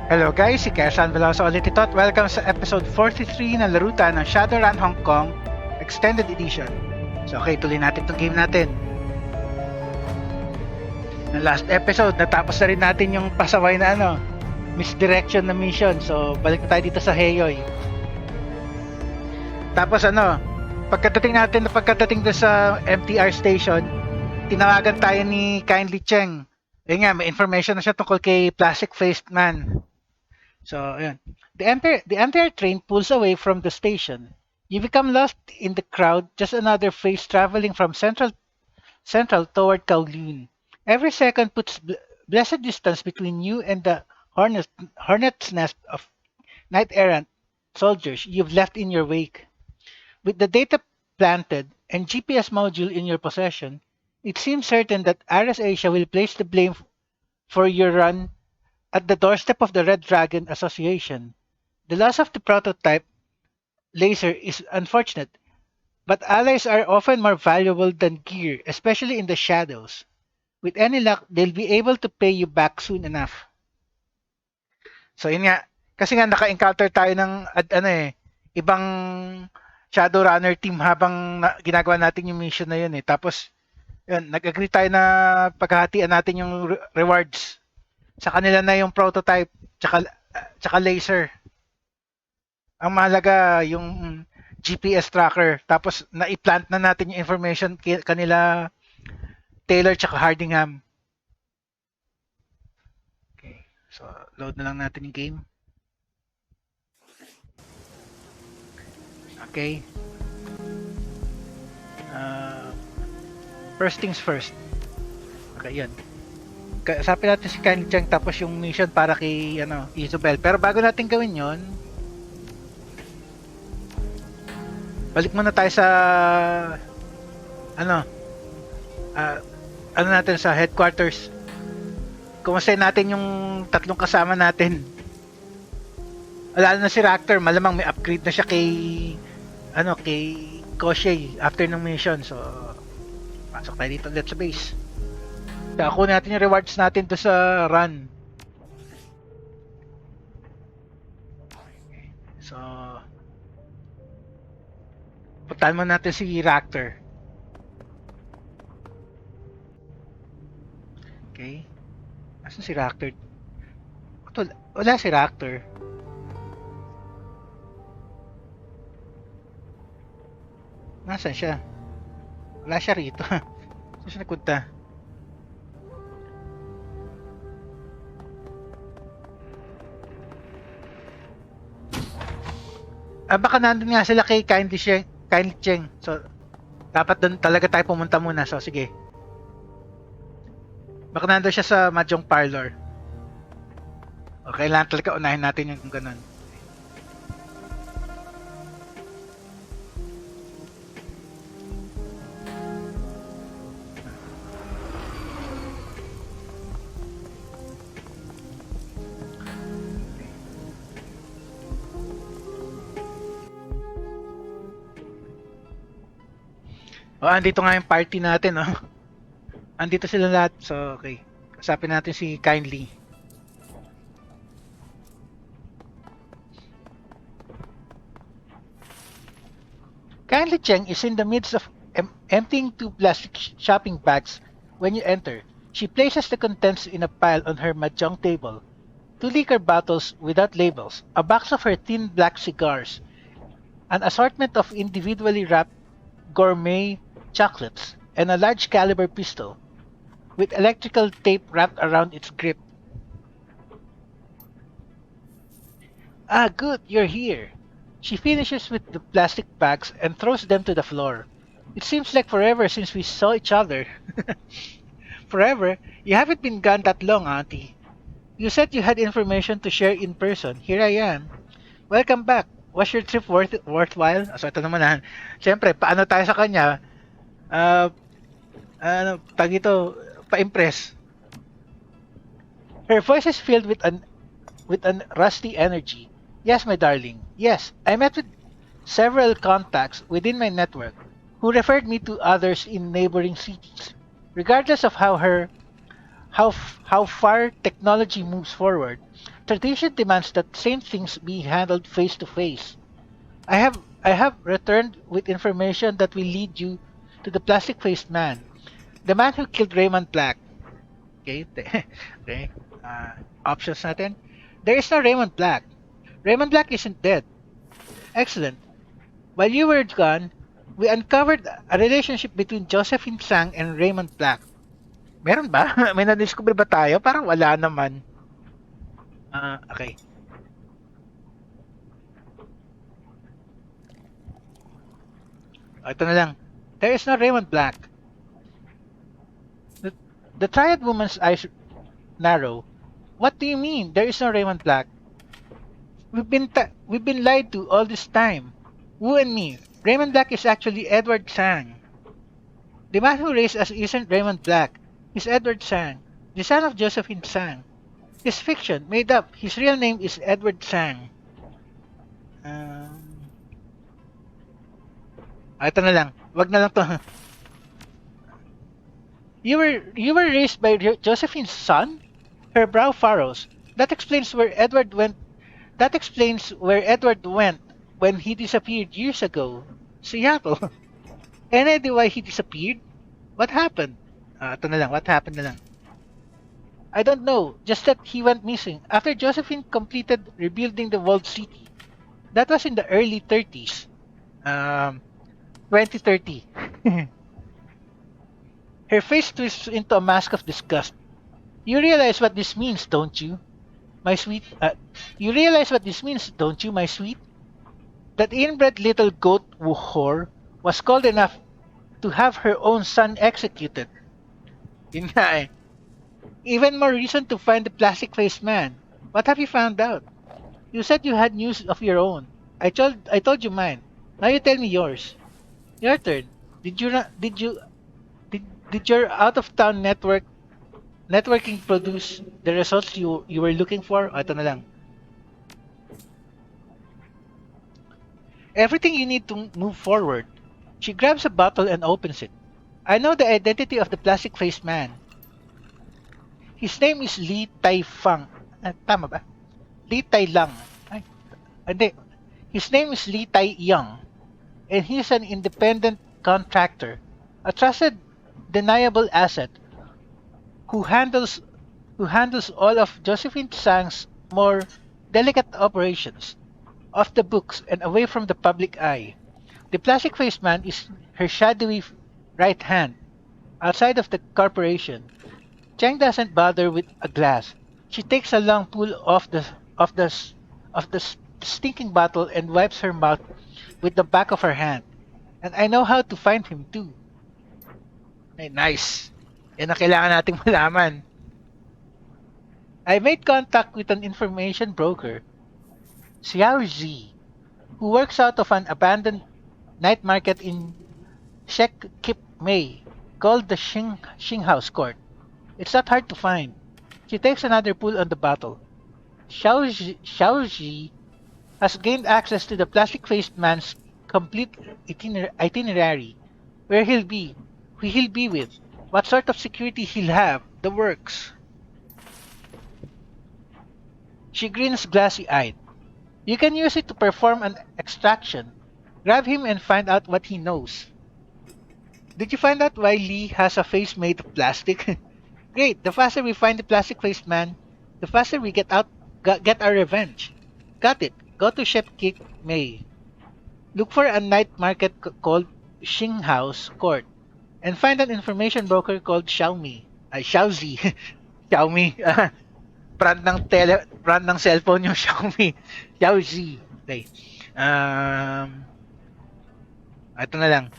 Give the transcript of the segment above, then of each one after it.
Hello guys, si Kershan Veloso ulit ito at welcome sa episode 43 ng larutan ng Shadowrun Hong Kong Extended Edition. So okay, tuloy natin itong game natin. Ng last episode, natapos na rin natin yung pasaway na misdirection na mission. So balik na tayo dito sa Heyoy. Tapos pagkadating doon sa MTR station, tinawagan tayo ni Kindly Cheng. Ayun nga, may information na siya tungkol kay Plastic-Faced Man. So, ayan. The entire train pulls away from the station. You become lost in the crowd, just another face traveling from central toward Kowloon. Every second puts blessed distance between you and the hornet's nest of knight-errant soldiers you've left in your wake. With the data planted and GPS module in your possession, it seems certain that Ares Asia will place the blame for your run at the doorstep of the Red Dragon Association. The loss of the prototype laser is unfortunate, but allies are often more valuable than gear, especially in the shadows. With any luck, they'll be able to pay you back soon enough. So yun nga, kasi nga naka-encounter tayo ng ibang Shadowrunner team habang ginagawa natin yung mission na yun eh. Tapos yun, nag-agree tayo na paghahatian natin yung rewards. Sa kanila na yung prototype tsaka laser. Ang mahalaga yung GPS tracker. Tapos na-plant na natin yung information kanila Taylor tsaka Hardingham. Okay. So load na lang natin yung game. Okay. First things first. Okay, yan. Kasapin natin si Kindly Cheng tapos yung mission para kay Isabel. Pero bago natin gawin yon, balik muna tayo sa natin sa headquarters. Kumustahin natin yung tatlong kasama natin. Lalo na si Raptor, malamang may upgrade na siya kay Koshei after ng mission. So pasok tayo dito ulit sa base. Kunin natin yung rewards natin to sa run. So puntahan mo natin si Raptor. Okay. Asan si Raptor? Wala si Raptor. Nasaan siya? Wala siya rito. Saan siya nagpunta? Baka nandun nga sila kay Kindly Cheng. So, dapat doon talaga tayo pumunta muna. So, sige. Baka nandun siya sa Mahjong Parlor. O, kailangan talaga unahin natin yung ganun. Andito nga yung party natin, Andito sila lahat. So, okay. Kasapin natin si Kindly. Kindly Cheng is in the midst of emptying 2 plastic shopping bags when you enter. She places the contents in a pile on her mahjong table. 2 liquor bottles without labels, a box of her thin black cigars, an assortment of individually wrapped gourmet chocolates, and a large caliber pistol with electrical tape wrapped around its grip. Ah, good, you're here. She finishes with the plastic bags and throws them to the floor. It seems like forever since we saw each other. Forever? You haven't been gone that long, Auntie. You said you had information to share in person. Here I am. Welcome back. Was your trip worthwhile? So ito naman Siyempre, paano tayo sa kanya? Pa-impress. Her voice is filled with an rusty energy. Yes, my darling. Yes, I met with several contacts within my network who referred me to others in neighboring cities. Regardless of how far technology moves forward, tradition demands that same things be handled face to face. I have returned with information that will lead you to the plastic-faced man, the man who killed Raymond Black. Okay, okay. Uh, Options natin. There is no Raymond Black. Raymond Black isn't dead. Excellent. While you were gone, we uncovered a relationship between Josephine Sang and Raymond Black. Meron ba? May na-discover ba tayo? Parang wala naman. Okay. Ito na lang. There is no Raymond Black. The, the Triad Woman's eyes narrow. What do you mean? There is no Raymond Black. We've been lied to all this time. Wu and me. Raymond Black is actually Edward Sang. The man who raised us isn't Raymond Black. He's Edward Sang, the son of Josephine Sang. His fiction, made up. His real name is Edward Sang. Ito na lang. Wag na lang to. You were raised by Josephine's son? Her brow furrows. That explains where Edward went. That explains where Edward went when he disappeared years ago. Seattle. Any idea why he disappeared? What happened? Ito na lang. What happened na lang. I don't know. Just that he went missing after Josephine completed rebuilding the walled city. That was in the early 30s. 2030. Her face twists into a mask of disgust. You realize what this means, don't you? My sweet, you realize what this means, don't you, my sweet? That inbred little goat whore was cold enough to have her own son executed. Yun nga eh. Even more reason to find the plastic-faced man. What have you found out? You said you had news of your own. I told you mine. Now you tell me yours. Your turn. Did your out of town networking produce the results you were looking for? Ito na lang. Everything you need to move forward. She grabs a bottle and opens it. I know the identity of the plastic-faced man. His name is Li Tai Fang. Tama ba? Li Tai Lang. Ay, hindi. His name is Li Tai Young, and he's an independent contractor, a trusted, deniable asset who handles all of Josephine Tsang's more delicate operations, off the books and away from the public eye. The plastic-faced man is her shadowy right hand, outside of the corporation. Cheng doesn't bother with a glass. She takes a long pull of the stinking bottle and wipes her mouth with the back of her hand. And I know how to find him too. Ay, nice. Yan ang kailangan nating malaman. I made contact with an information broker, Xiao Zi, who works out of an abandoned night market in Shek Kip Mei, called the Xing House Court. It's not hard to find. She takes another pull on the bottle. Xiao Zi has gained access to the plastic-faced man's complete itinerary, where he'll be, who he'll be with, what sort of security he'll have, the works. She grins glassy-eyed. You can use it to perform an extraction. Grab him and find out what he knows. Did you find out why Lee has a face made of plastic? Great, the faster we find the plastic-faced man, the faster we get our revenge. Got it. Go to Shepkick May. Look for a night market called Xing House Court, and find an information broker called Xiaomi. Xiaozi. Xiaomi. Brand ng cellphone yung Xiaomi. Xiaozi. Okay. Ito na lang.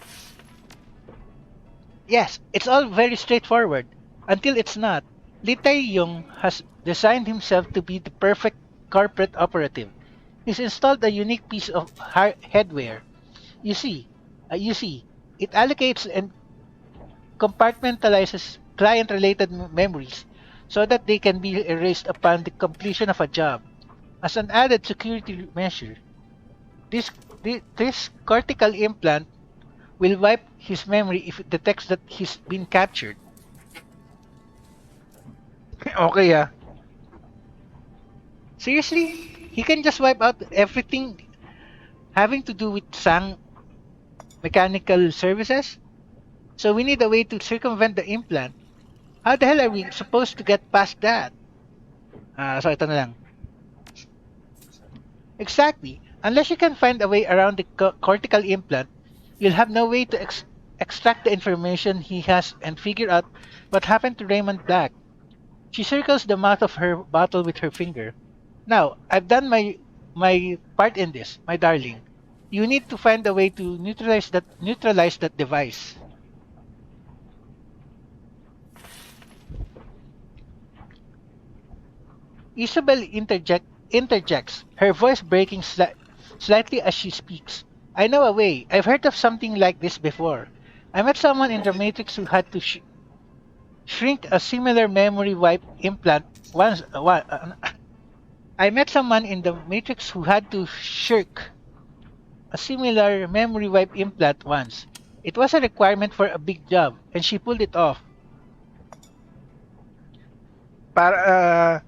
Yes, it's all very straightforward. Until it's not. Li Tai-yung has designed himself to be the perfect corporate operative. He's installed a unique piece of headwear. You see, it allocates and compartmentalizes client-related memories so that they can be erased upon the completion of a job. As an added security measure, this cortical implant will wipe his memory if it detects that he's been captured. Okay, ah. Seriously? He can just wipe out everything having to do with Sang mechanical services? So we need a way to circumvent the implant. How the hell are we supposed to get past that? So ito na lang. Exactly. Unless you can find a way around the cortical implant, you'll have no way to extract the information he has and figure out what happened to Raymond Black. She circles the mouth of her bottle with her finger. Now, I've done my part in this, my darling. You need to find a way to neutralize that device. Isabel interjects, her voice breaking slightly as she speaks. I know a way. I've heard of something like this before. I met someone in the Matrix who had to shrink a similar memory wipe implant once. I met someone in the Matrix who had to shirk a similar memory wipe implant once. It was a requirement for a big job, and she pulled it off. Para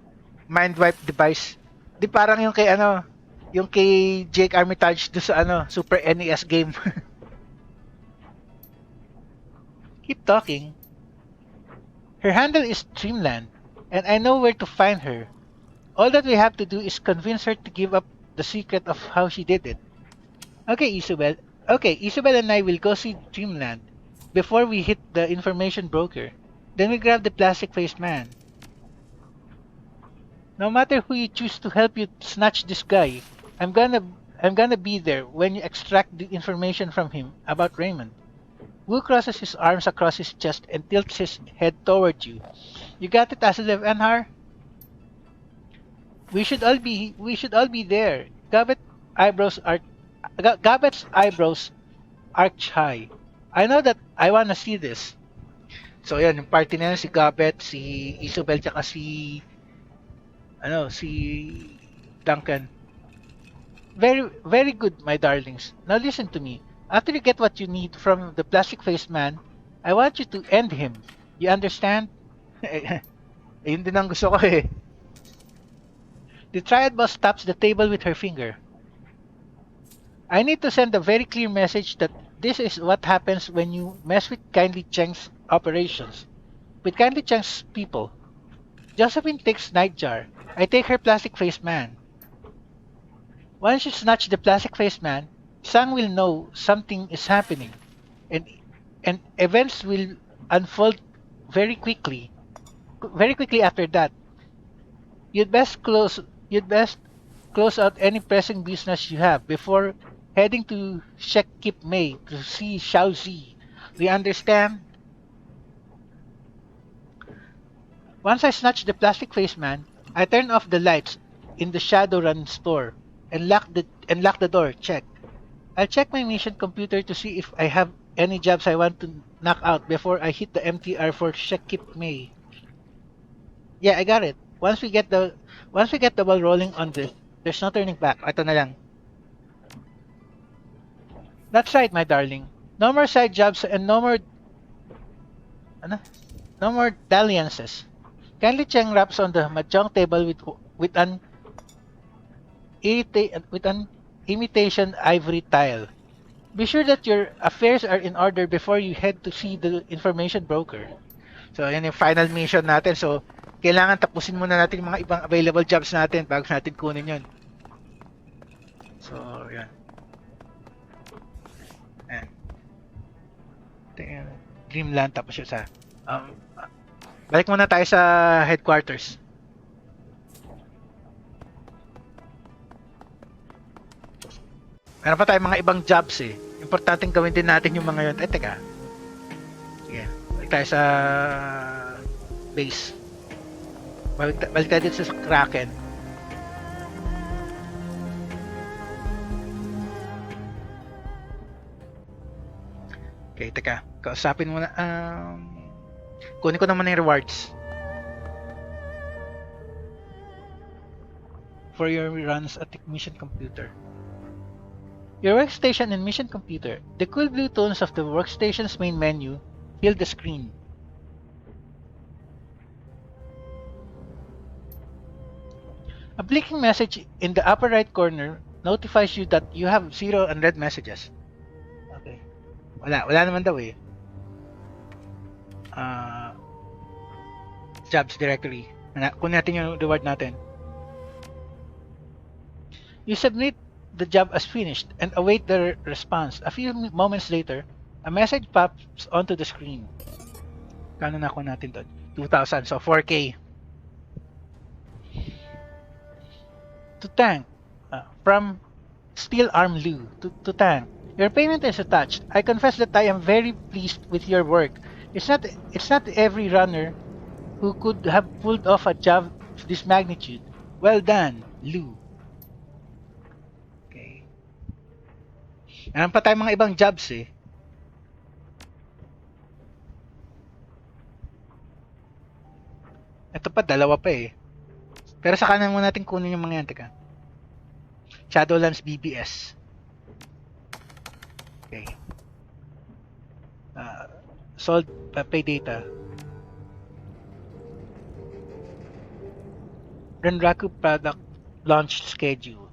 mind wipe device. Di parang yung kay ano, yung kay Jake Armitage do sa ano, Super NES game. Keep talking. Her handle is Dreamland, and I know where to find her. All that we have to do is convince her to give up the secret of how she did it. Okay, Isabel. Okay, Isabel and I will go see Dreamland before we hit the information broker. Then we grab the plastic-faced man. No matter who you choose to help you snatch this guy, I'm gonna I'm gonna be there when you extract the information from him about Raymond. Wu crosses his arms across his chest and tilts his head toward you. You got it, Asilev Anhar? We should all be there. Gabet's eyebrows arch high. I know that I wanna see this. So yan, yung party na yan, si Gabet, si Isabel, tsaka si Duncan. Very, very good, my darlings. Now listen to me. After you get what you need from the plastic-faced man, I want you to end him. You understand? Ayun din ang gusto ko eh. The triad boss taps the table with her finger. I need to send a very clear message that this is what happens when you mess with Kindly Cheng's operations. With Kindly Cheng's people. Josephine takes Nightjar. I take her plastic-faced man. Once you snatch the plastic-faced man, Sang will know something is happening, and events will unfold very quickly. Very quickly after that, you'd best close out any pressing business you have before heading to Shekip Mei to see Xiao Zi. Do you understand? Once I snatch the plastic-faced man, I turn off the lights in the Shadowrun store and lock the door. Check. I'll check my mission computer to see if I have any jobs I want to knock out before I hit the MTR for Shekip May. Yeah, I got it. Once we get the ball rolling on this, there's no turning back. Ito na lang. That's right, my darling. No more side jobs and ano? No more dalliances. Kindly Cheng raps on the mahjong table with an imitation ivory tile. Be sure that your affairs are in order before you head to see the information broker. So, yan yung final mission natin. So, kailangan tapusin muna natin yung mga ibang available jobs natin bago natin kunin yun. So, yan. Ayan. Ito yung Dreamland tapos yun sa... balik muna tayo sa headquarters. Meron pa tayong mga ibang jobs eh. Importanteng gawin din natin yung mga yun. Teka. Sige. Balik tayo sa base. Balik tayo dito sa Kraken. Okay, teka. Kausapin mo na. Kunin ko naman yung rewards. For your runs at the mission computer. Your workstation and mission computer. The cool blue tones of the workstation's main menu fill the screen. A blinking message in the upper right corner notifies you that you have 0 unread messages. Okay. Wala naman daw eh. Jobs directory. Kunin natin yung reward natin. You submit the job as finished and await the response. A few moments later, a message pops onto the screen. Kano na ako natin doon? 2,000. So, 4K. To Tang. From Steel Arm Lu. To Tang. Your payment is attached. I confess that I am very pleased with your work. It's not every runner who could have pulled off a job of this magnitude. Well done, Lu. Okay. Meron pa tayong mga ibang jobs eh. Ito pa, dalawa pa eh. Pero sa kanan muna natin kunin yung mga yan. Teka. Shadowlands BBS. Okay. Sold pay data. Renraku product launch schedule.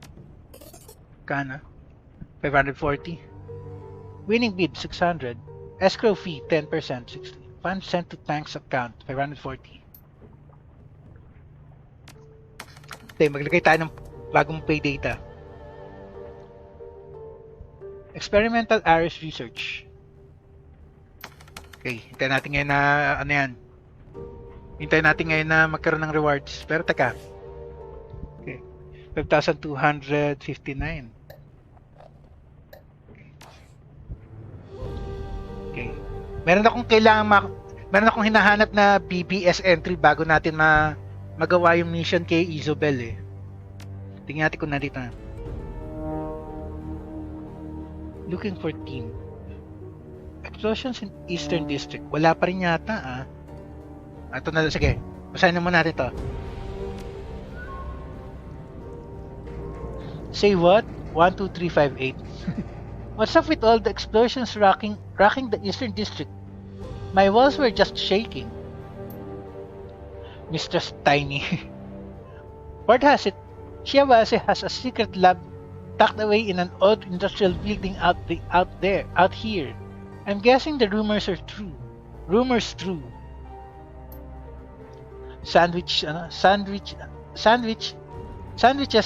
Kana? 540. Winning bid 600. Escrow fee 10%. 60. Funds sent to Tank's account 540. Okay, maglagay tayo ng bagong pay data. Experimental Ares Research. Okay, hintayin natin ngayon na ano yan. Hintayin natin ngayon na magkaroon ng rewards. Pero teka. Okay. 5,259. Okay. Meron akong hinahanap na BBS entry bago natin magawa yung mission kay Isobel eh. Tingnan natin kung nandito na. Looking for team. Explosions in Eastern District. Wala pa rin yata Ito na, sige. Basahin na muna natin to. Say what? 12358. What's up with all the explosions rocking the Eastern District? My walls were just shaking. Mistress Tiny. Word has it, Shiawase has a secret lab tucked away in an old industrial building out here. I'm guessing the rumors are true. Sandwiches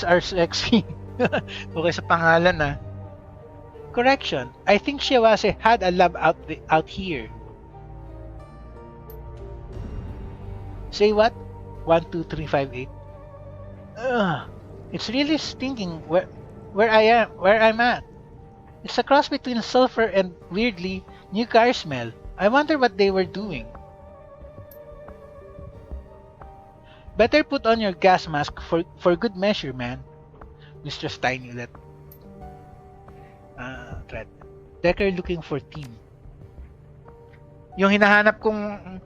are sexy. Okay sa pangalan Correction. I think Shiawase had a lab out here. Say what? 12358. It's really stinking where I'm at. It's a cross between sulfur and weirdly new car smell. I wonder what they were doing. Better put on your gas mask for good measure, man. Mr. Steiny let. Threat. Decker looking for team. Yung hinahanap kong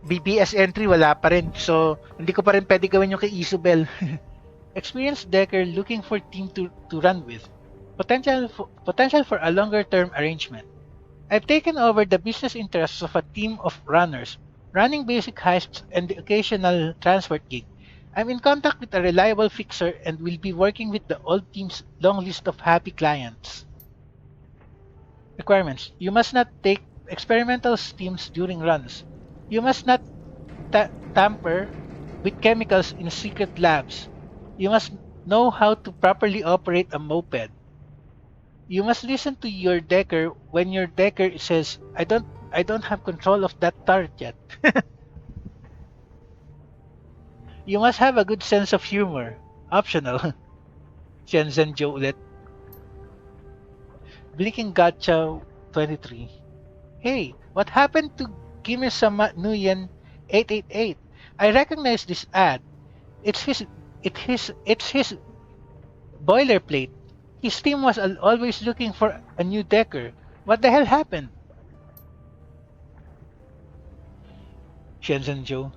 BBS entry wala pa rin. So, hindi ko pa rin pwede gawin yung kay Isobel. Experienced Decker looking for team to run with. Potential for a longer term arrangement. I've taken over the business interests of a team of runners, running basic heists and the occasional transport gig. I'm in contact with a reliable fixer and will be working with the old team's long list of happy clients. Requirements. You must not take experimental steams during runs. You must not tamper with chemicals in secret labs. You must know how to properly operate a moped. You must listen to your decker when your decker says, I don't have control of that turret yet. You must have a good sense of humor. Optional. Shenzhen Joe ulit. Blinking Gotcha 23. Hey, what happened to Gimme-sama Nuyen 888? I recognize this ad. It's his boilerplate. His team was always looking for a new decker. What the hell happened? Shenzhen Joe.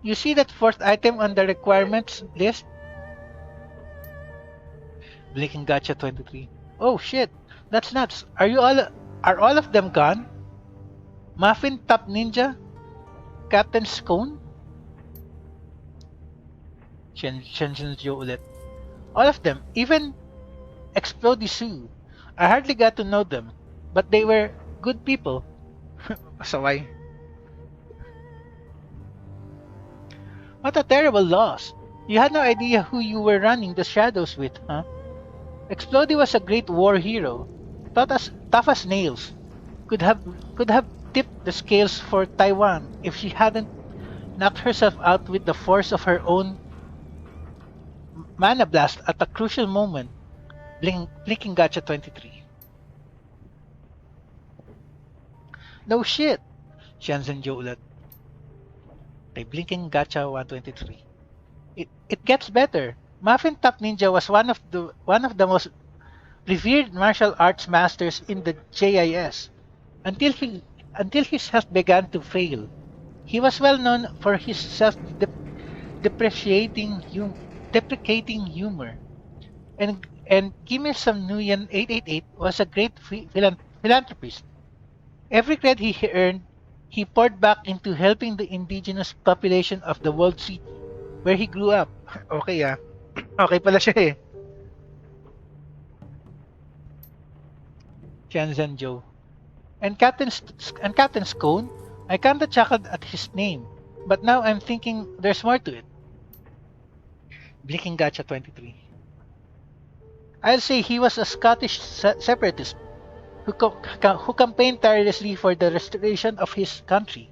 You see that fourth item on the requirements list? Blinking Gotcha 23. Oh shit, that's nuts. Are all of them gone? Muffin Top Ninja? Captain Scone? Shenzhenju ulit. All of them, even Explodisu. I hardly got to know them, but they were good people. Saway. What a terrible loss. You had no idea who you were running the shadows with, huh? Explody was a great war hero. Tough as nails. Could have could have tipped the scales for Taiwan if she hadn't knocked herself out with the force of her own mana blast at a crucial moment. Blinking Gacha 23. No shit! Shenzhen Joe ulit. Kay Blinking Gacha 123. It gets better. Muffin Top Ninja was one of the most revered martial arts masters in the JIS until his health began to fail. He was well known for his deprecating humor, and Gimme Some Nguyen 888 was a great philanthropist. Every credit he earned, he poured back into helping the indigenous population of the world city where he grew up. Okay ah. Okay pala siya eh. Shenzhen Joe. And Captain Scone, I kinda chuckled at his name, but now I'm thinking there's more to it. Blinking Gacha 23. I'll say he was a Scottish separatist who campaigned tirelessly for the restoration of his country.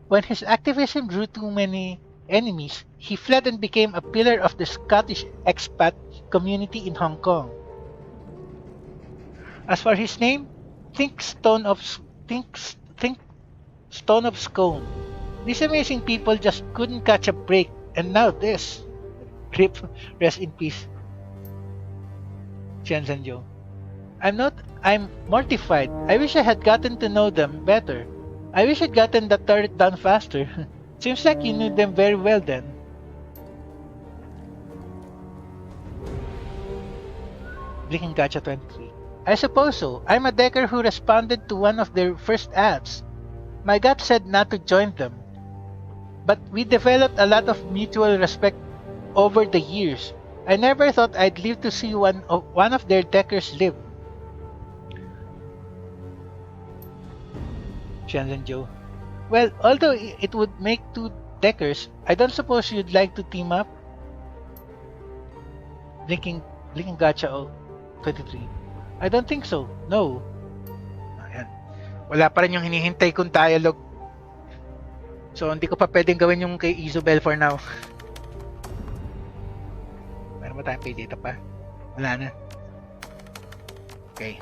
When his activism drew too many enemies, he fled and became a pillar of the Scottish expat community in Hong Kong. As for his name, think Stone of Scone. These amazing people just couldn't catch a break, and now this. Rip, rest in peace, Shenzhen Joe. I'm mortified. I wish I had gotten to know them better. I wish I'd gotten the turret down faster. Seems like you knew them very well then. Blinking Gacha 23. I suppose so. I'm a decker who responded to one of their first ads. My gut said not to join them, but we developed a lot of mutual respect over the years. I never thought I'd live to see one of their deckers live. Shenzhen Joe. Well, although it would make two deckers, I don't suppose you'd like to team up? Blinking Gacha 23. I don't think so. No. Ayan. Wala pa rin yung hinihintay kong dialogue. So, hindi ko pa pwedeng gawin yung kay Isobel for now. Meron ba tayong pay data pa? Wala na. Okay.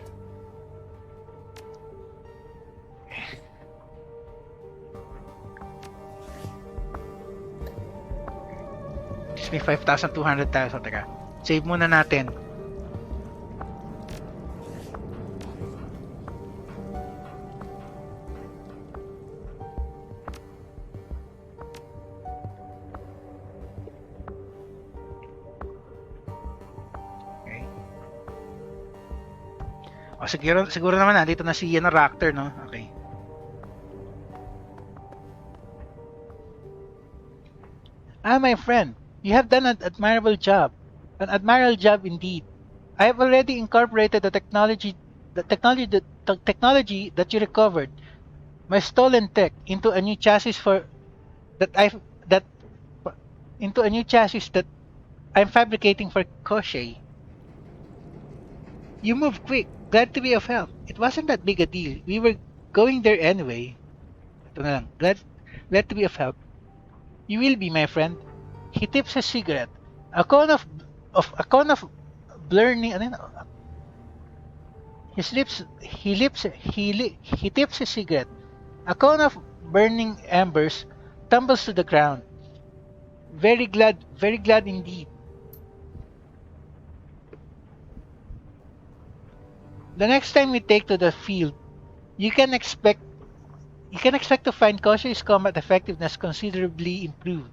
May 5,200 tayo. So, teka. Save muna natin. Okay. O, siguro naman dito na si Raptor, no? Okay. My friend. You have done an admirable job. An admirable job indeed. I have already incorporated the technology that you recovered, my stolen tech, into a new chassis that I'm fabricating for Koshei. You moved quick. Glad to be of help. It wasn't that big a deal. We were going there anyway. Ito na lang. Glad to be of help. You will be, my friend. He tips a cigarette. A cone of burning. He tips a cigarette. A cone of burning embers tumbles to the ground. Very glad indeed. The next time we take to the field, you can expect to find Koshei's combat effectiveness considerably improved.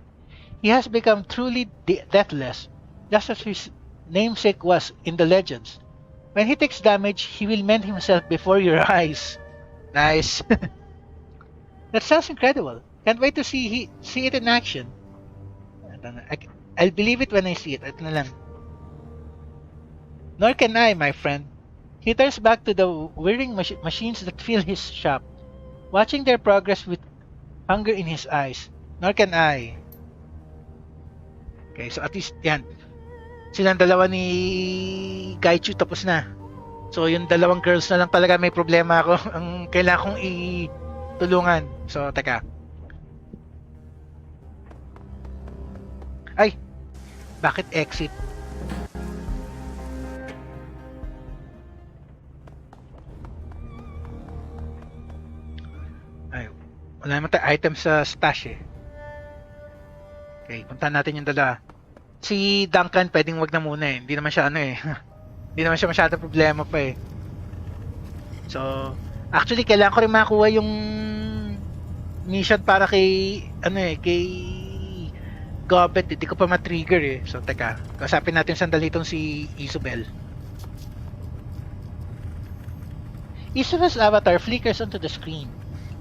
He has become truly deathless, just as his namesake was in the legends. When he takes damage, he will mend himself before your eyes. Nice. That sounds incredible. Can't wait to see it in action. I'll believe it when I see it. Ito na lang. Nor can I, my friend. He turns back to the whirring machines that fill his shop, watching their progress with hunger in his eyes. Nor can I. Okay, so at least, yan. Silang dalawa ni Gaichu tapos na. So, yung dalawang girls na lang talaga may problema ako. Ang kailangan kong itulungan. So, teka. Ay! Bakit exit? Ay, wala naman tayo item sa stash eh. Okay, puntahan natin yung dalawa. Si Duncan pwedeng wag na muna eh. Hindi naman siya ano eh. Hindi naman siya masyadong problema pa eh. So, actually kailangan ko rin makuha yung mission para kay ano eh, kay Gobet. Hindi ko pa ma-trigger eh. So, teka. Kasapin natin sandali itong si Isabel. Isabel's avatar flickers onto the screen.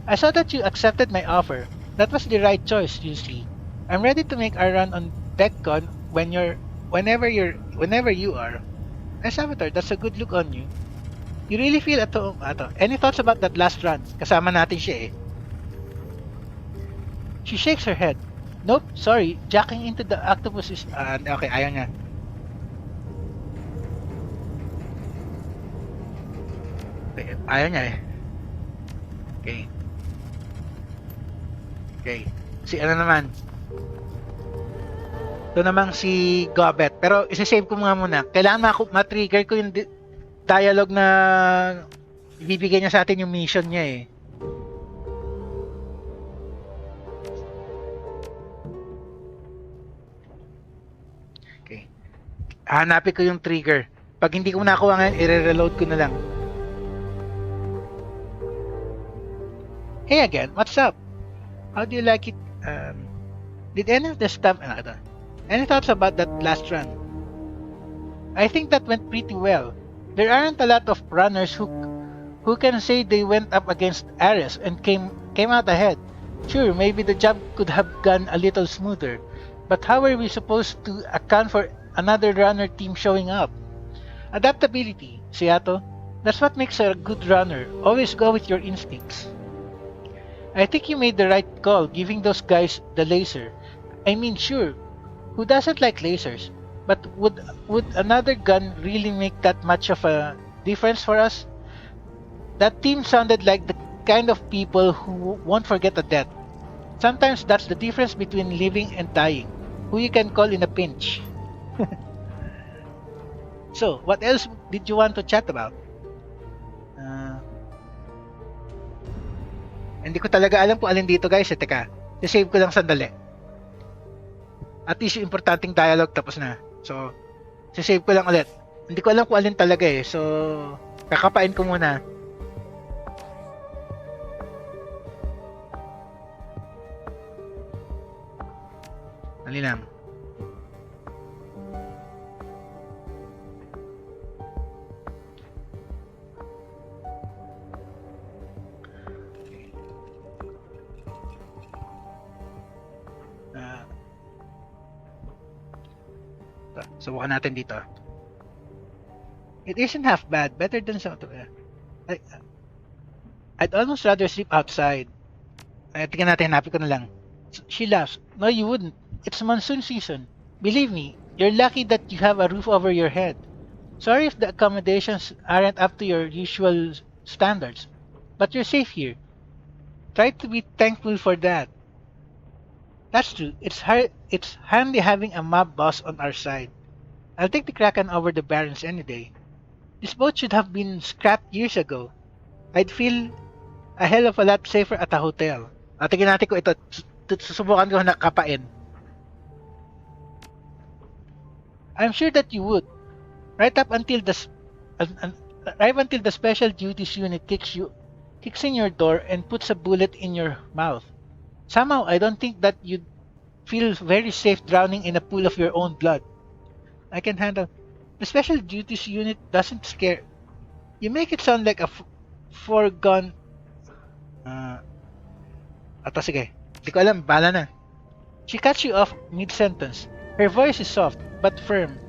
I saw that you accepted my offer. That was the right choice, you see. I'm ready to make our run on TechCon whenever you are. As avatar, that's a good look on you. You really feel at home. Any thoughts about that last run? Kasama natin siya eh. She shakes her head. Nope, sorry. Jacking into the octopus is... okay, ayaw niya. Okay, ayaw niya eh. Okay. Okay. Si ano naman? Ito namang si Gobet. Pero isa-save ko nga muna. Kailangan ma-trigger ko yung dialogue na ibibigay niya sa atin yung mission niya eh. Okay. Hanapin ko yung trigger. Pag hindi ko nakuha ngayon, i-reload ko na lang. Hey again, what's up? How do you like it? Did any of the stuff... any thoughts about that last run? I think that went pretty well. There aren't a lot of runners who can say they went up against Ares and came out ahead. Sure, maybe the job could have gone a little smoother, but how are we supposed to account for another runner team showing up? Adaptability, Seattle. That's what makes a good runner. Always go with your instincts. I think you made the right call giving those guys the laser. I mean, sure, who doesn't like lasers? But would another gun really make that much of a difference for us? That team sounded like the kind of people who won't forget a death. Sometimes that's the difference between living and dying. Who you can call in a pinch. So, what else did you want to chat about? Hindi ko talaga alam kung alin dito guys. Teka, save ko lang sandali. At least yung importanteng dialogue tapos na. So, save ko lang ulit. Hindi ko alam kung alin talaga eh. So, kakapain ko muna. Dali lang. Subukan natin dito. It isn't half bad. Better than some... I'd almost rather sleep outside. Tingnan natin, hanapin ko na lang. She laughs. No, you wouldn't. It's monsoon season. Believe me, you're lucky that you have a roof over your head. Sorry if the accommodations aren't up to your usual standards. But you're safe here. Try to be thankful for that. That's true. It's handy having a mob boss on our side. I'll take the Kraken over the Barons any day. This boat should have been scrapped years ago. I'd feel a hell of a lot safer at a hotel. Tingnan natin ko ito. Susubukan ko na kapain. I'm sure that you would. Right until the special duties unit kicks in your door and puts a bullet in your mouth. Somehow, I don't think that you'd feel very safe drowning in a pool of your own blood. I can handle. The special duties unit doesn't scare. You make it sound like a foregone. Sige. Di ko alam. Bala na. She cuts you off mid-sentence. Her voice is soft, but firm.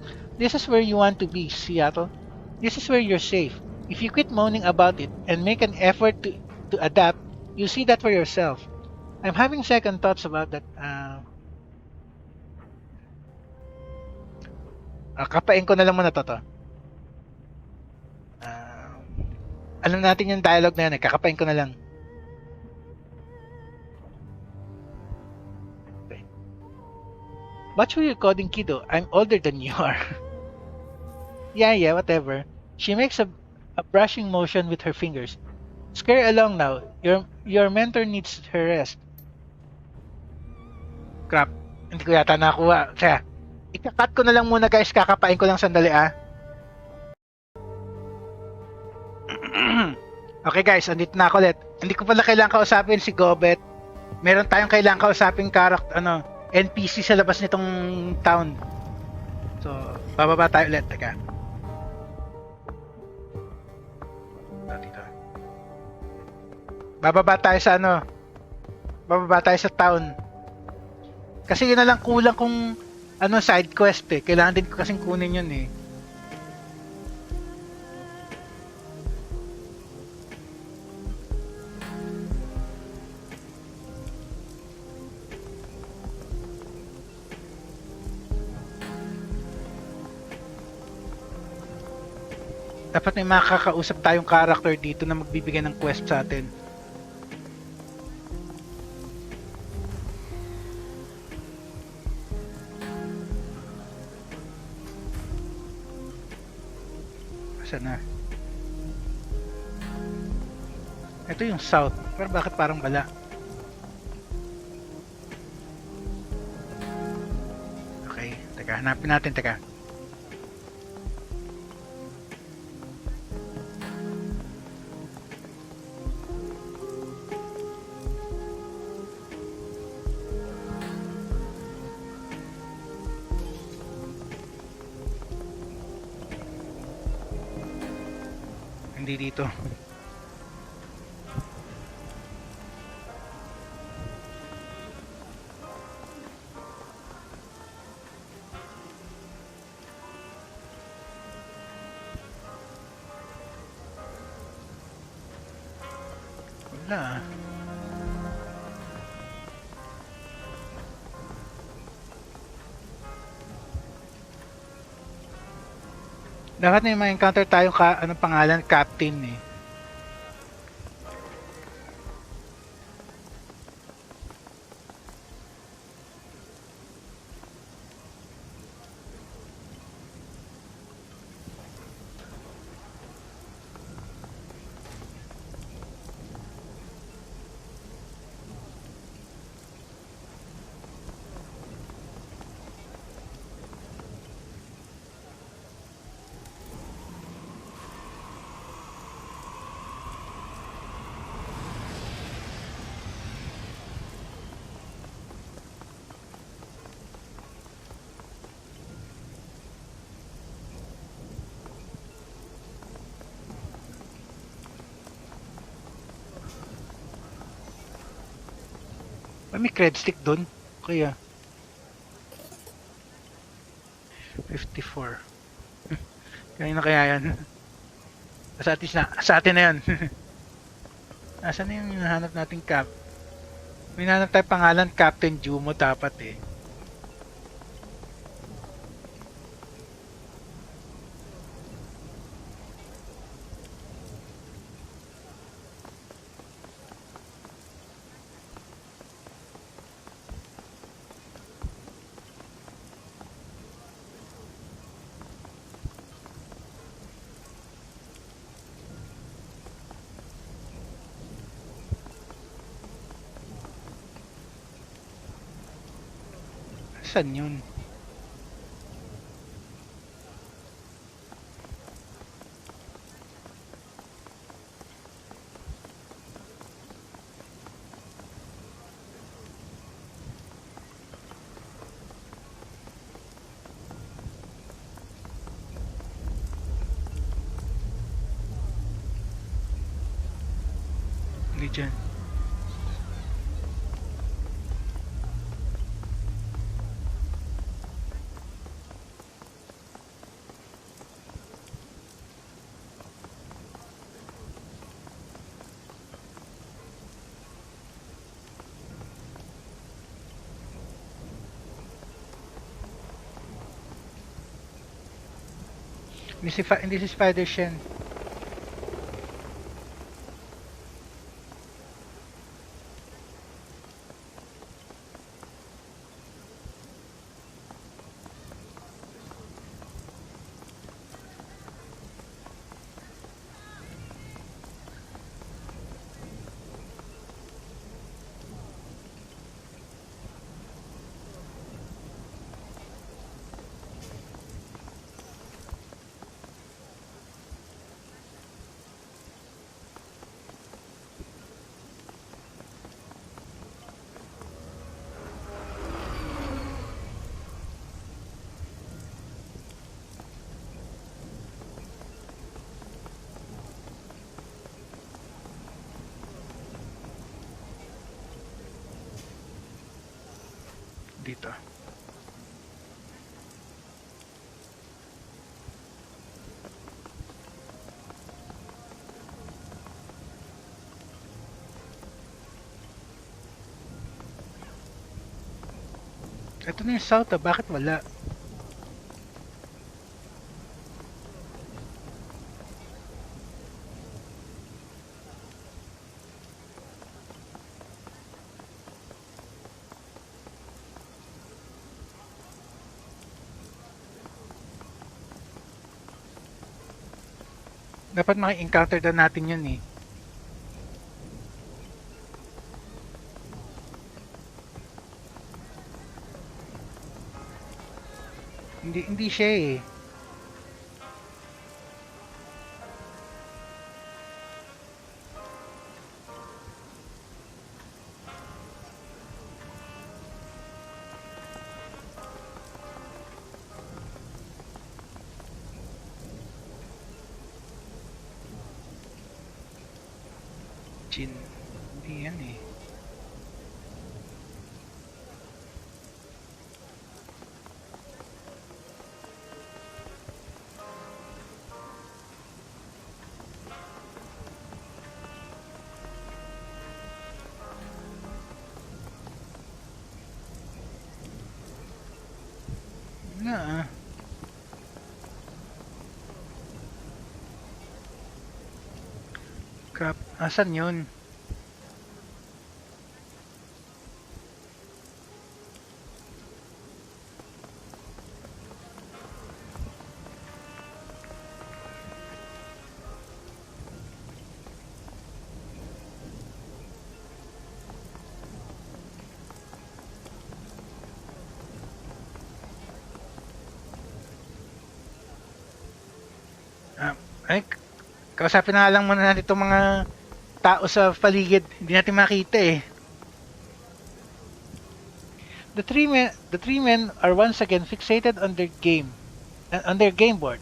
This is where you want to be, Seattle. This is where you're safe. If you quit moaning about it and make an effort to adapt, you see that for yourself. I'm having second thoughts about that. Kapain ko na lang muna to. Ah, alam natin yung dialogue na yan, kakapain ko na lang. Okay. Watch who you're calling kiddo. I'm older than you are. Yeah, whatever. She makes a brushing motion with her fingers. Scare along now. Your mentor needs her rest. Crap. Hindi ko yata nakuha. Kaya, ika-cut ko na lang muna guys. Kakapain ko lang sandali Okay guys, andito na ako ulit. Hindi ko pala kailangan kausapin si Gobet. Meron tayong kailangan kausapin NPC sa labas nitong town. So, bababa tayo ulit. Teka. Dito. Bababa tayo sa Bababa tayo sa town. Kasi yun na lang kulang kung side quest eh. Kailangan din ko kasing kunin yun eh. Dapat may makakausap tayong character dito na magbibigay ng quest sa atin. Asan na? Ito yung south. Pero bakit parang wala? Okay, teka, hanapin natin, teka. Hindi dito. Wala. Dapat may ma-encounter tayong pangalan? Captain eh. May cred stick doon. Kaya 54. Kaya na kaya yan. Sa atin na yan. Asan na yung hinahanap nating cap? May hinahanap tayo pangalan Captain Jumo dapat eh. Saan yun? Hindi dyan. Hindi si Spider Shen. Dito. Ito na yung south bakit wala? Dapat maki-encounter na natin yun eh. Hindi siya eh. Jin. Hindi yan eh. Na. Crap. Asan yun? Ay, kausapin na lang muna natin itong mga tao sa paligid. Hindi natin makita eh. The three men are once again fixated on their game board.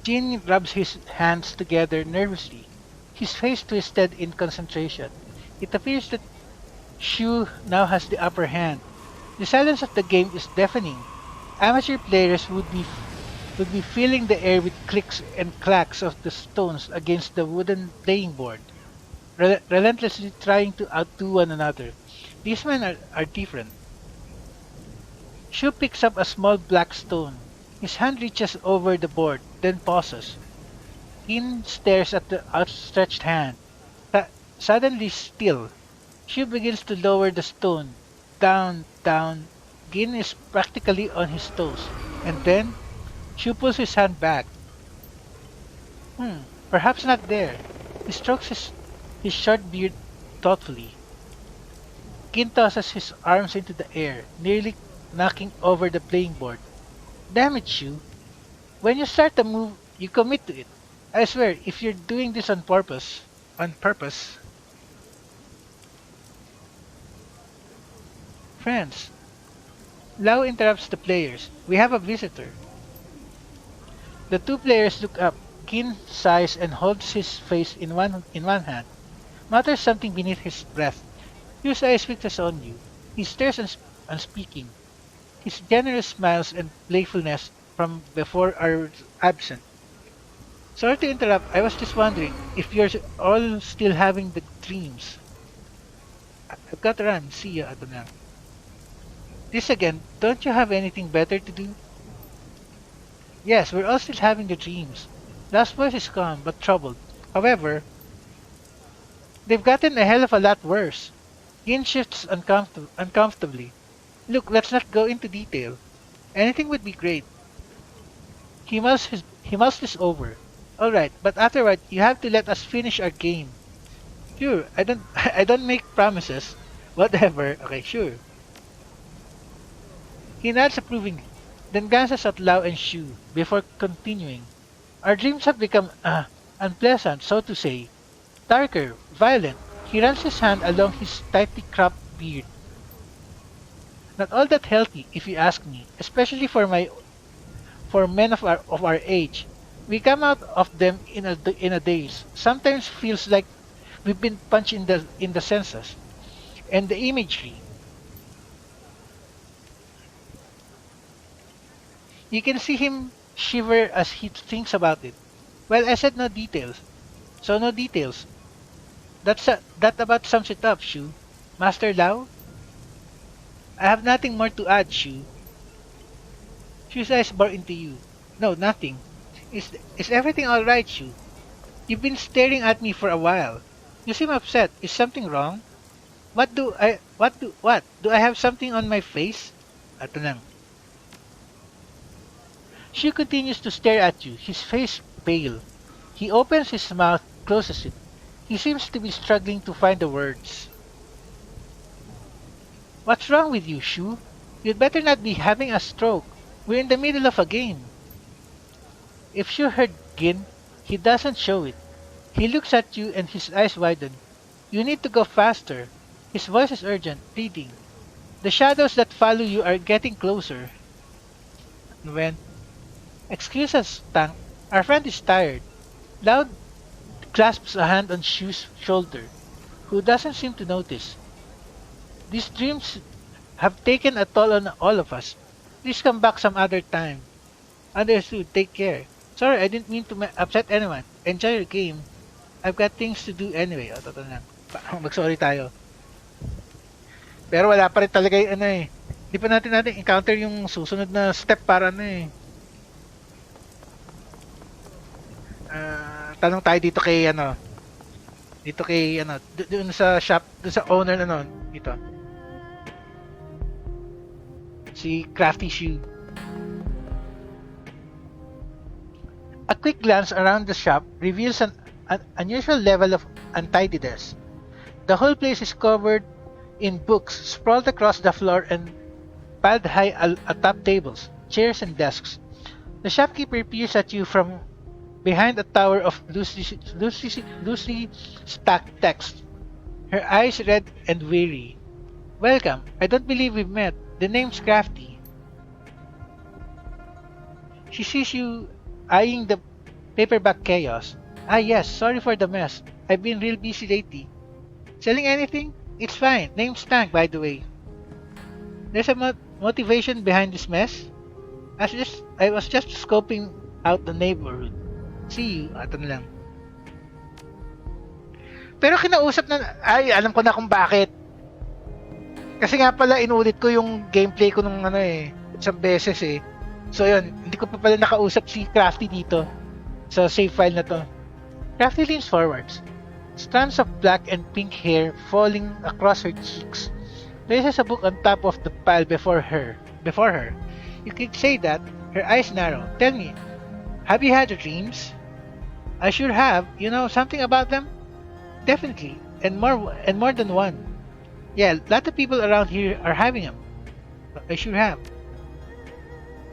Jin rubs his hands together nervously, his face twisted in concentration. It appears that Shu now has the upper hand. The silence of the game is deafening. Amateur players would be filling the air with clicks and clacks of the stones against the wooden playing board, relentlessly trying to outdo one another. These men are different. Shu picks up a small black stone. His hand reaches over the board, then pauses. Gin stares at the outstretched hand. Suddenly still, Shu begins to lower the stone. Down, down. Gin is practically on his toes. And then, Shu pulls his hand back. Perhaps not there. He strokes his short beard thoughtfully. Gin tosses his arms into the air, nearly knocking over the playing board. Damn it, Shu. When you start a move, you commit to it. I swear, if you're doing this on purpose. Friends, Lau interrupts the players. We have a visitor. The two players look up. Kin sighs and holds his face in one hand, mutters something beneath his breath. Yu's eyes fixes on you. He stares unspeaking. His generous smiles and playfulness from before are absent. Sorry to interrupt. I was just wondering if you're all still having the dreams. I've got to run. See ya. Ito na. This again. Don't you have anything better to do? Yes, we're all still having the dreams. Last voice is calm but troubled. However, they've gotten a hell of a lot worse. Yin shifts uncomfortably. Look, let's not go into detail. Anything would be great. He must is over. Alright, but afterward you have to let us finish our game. Sure, I don't I don't make promises. Whatever. Okay, sure. He nods approvingly, then glances at Lao and Shu before continuing. Our dreams have become unpleasant, so to say. Darker, violent. He runs his hand along his tightly cropped beard. Not all that healthy, if you ask me, especially for men of our age. We come out of them in a daze. Sometimes feels like we've been punched in the senses. And the imagery. You can see him shiver as he thinks about it. Well, I said no details. So no details. That about sums it up, Shu. Master Lao? I have nothing more to add, Shu. Shu's eyes bore into you. No, nothing. Is everything alright, Shu? You've been staring at me for a while. You seem upset. Is something wrong? What? Do I have something on my face? Ato lang. Shu continues to stare at you, his face pale. He opens his mouth, closes it. He seems to be struggling to find the words. What's wrong with you, Shu? You'd better not be having a stroke. We're in the middle of a game. If Shu heard Gin, he doesn't show it. He looks at you and his eyes widen. You need to go faster. His voice is urgent, pleading. The shadows that follow you are getting closer. When, excuse us, Tang. Our friend is tired. Loud clasps a hand on Shu's shoulder, who doesn't seem to notice. These dreams have taken a toll on all of us. Please come back some other time. Understood. Take care. Sorry, I didn't mean to upset anyone. Enjoy your game. I've got things to do anyway. O, totoo lang. Mag-sorry tayo. Pero wala pa rin talaga yung ano eh. Di pa natin encounter yung susunod na step para ano eh. Tanong tayo dito kay ano. Dito kay ano. Doon sa shop. Doon sa owner na nun. Dito. Si Crafty Shoe. A quick glance around the shop reveals an unusual level of untidiness. The whole place is covered in books sprawled across the floor and piled high atop tables, chairs, and desks. The shopkeeper peers at you from behind a tower of loosely stacked text, her eyes red and weary. Welcome. I don't believe we've met. The name's Crafty. She sees you eyeing the paperback chaos. Ah yes, sorry for the mess. I've been real busy lately. Selling anything? It's fine. Name's Tank, by the way. There's a motivation behind this mess? I was just scoping out the neighborhood. See you. Ato na lang. Pero kinausap na... Ay, alam ko na kung bakit. Kasi nga pala, inulit ko yung gameplay ko nung ano eh. Isang beses eh. So yun, hindi ko pa pala nakausap si Crafty dito. Sa save file na to. Crafty leans forwards. Strands of black and pink hair falling across her cheeks. Places a book on top of the pile before her. You could say that. Her eyes narrow. Tell me, have you had dreams? I sure have. You know something about them? Definitely. And more than one. Yeah, a lot of people around here are having them. I sure have.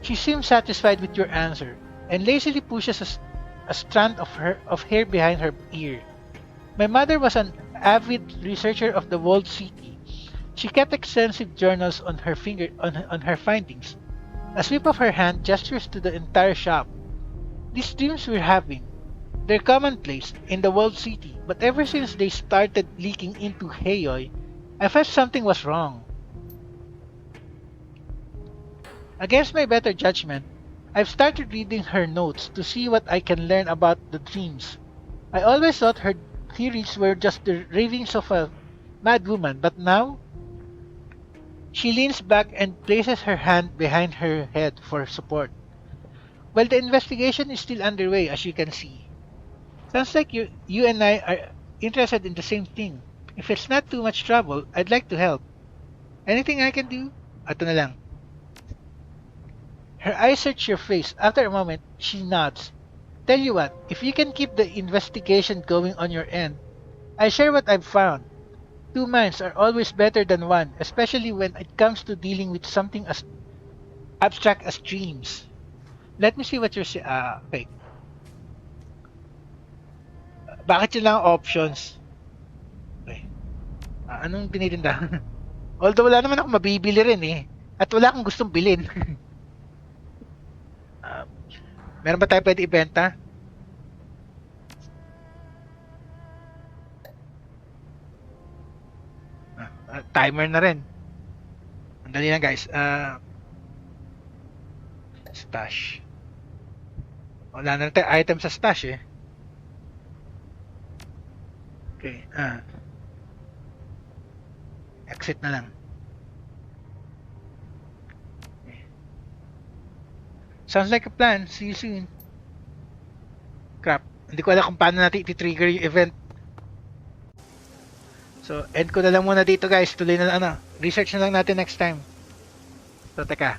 She seems satisfied with your answer and lazily pushes a strand of hair behind her ear. My mother was an avid researcher of the walled city. She kept extensive journals on her findings. A sweep of her hand gestures to the entire shop. These dreams we're having, they're commonplace in the walled city, but ever since they started leaking into Heyoy, I felt something was wrong. Against my better judgment, I've started reading her notes to see what I can learn about the dreams. I always thought her theories were just the ravings of a mad woman, but now... She leans back and places her hand behind her head for support. Well, the investigation is still underway, as you can see. Sounds like you and I are interested in the same thing. If it's not too much trouble, I'd like to help. Anything I can do? Ato na lang. Her eyes search your face. After a moment, she nods. Tell you what, if you can keep the investigation going on your end, I share what I've found. Two minds are always better than one, especially when it comes to dealing with something as abstract as dreams. Let me see what you're saying. Okay. Bakit yun lang ang options? Okay. Anong tinitinda? Although wala naman ako mabibili rin eh. At wala akong gustong bilhin. Ah, meron ba tayo pwede ibenta? Timer na rin. Ang dali lang guys. Stash. Wala na tayo item sa stash eh. Okay. Exit na lang. Okay. Sounds like a plan. See you soon. Crap. Hindi ko alam kung paano natin iti-trigger yung event. So, end ko na lang muna dito guys. Tuloy na lang research na lang natin next time. So, teka.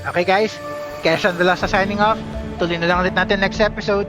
Okay guys, Keshan Vela sa signing off. Tuloy na lang ulit natin next episode.